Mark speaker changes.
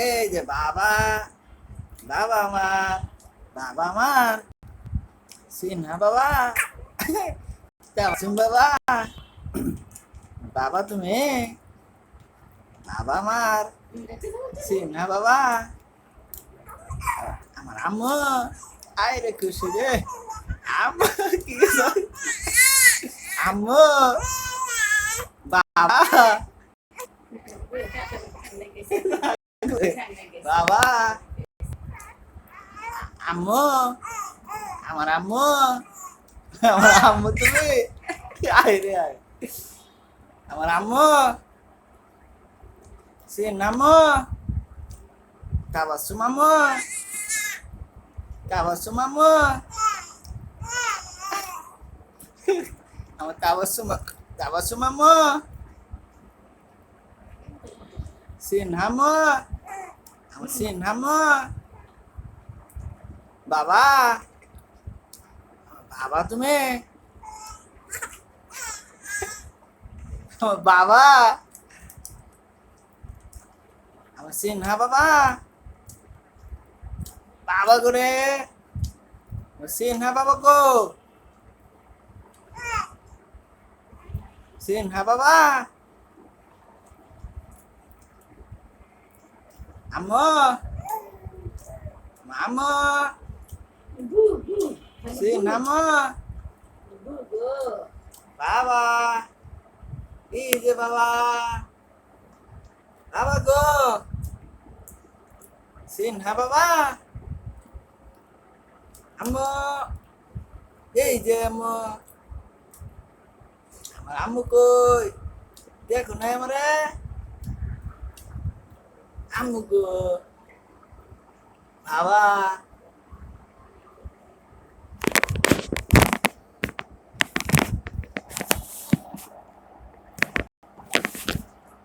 Speaker 1: এই যে বাবা, বাবা আমার, বাবা আমার, সিনহা বাবা, তাসিম বাবা, বাবা তুমি, বাবা আমার, সিনহা বাবা, আমার আম্মু, আয় রে খুশি রে, আম্মু কি আম্মু, বাবা, বাবা, আম্মু, আমার আম্মু, আমার আম্মু তুমি, আয় রে আয়, আমার আম্মু, সিন আম্মু, তাবাসুম আম্মু, তাবাসুম আম্মু, আমার তাবাসুম, তাবাসুম আম্মু, সিন আম্মু, আমার সিন আম্মু, বাবা, বাবা তুমি, আমার বাবা, আমার সিনহা বাবা, বাবা করে, আমার সিনহা বাবা গো, সিনহা বাবা, আম্মু, আম্মু, সিনহা আম্মু, বাবা, এই যে বাবা, বাবা গো, সিনহা বাবা, আম্মু, এই যে আম্মু, আমার আম্মু কই, দেখো না আমারে, আম্মু গো, বাবা,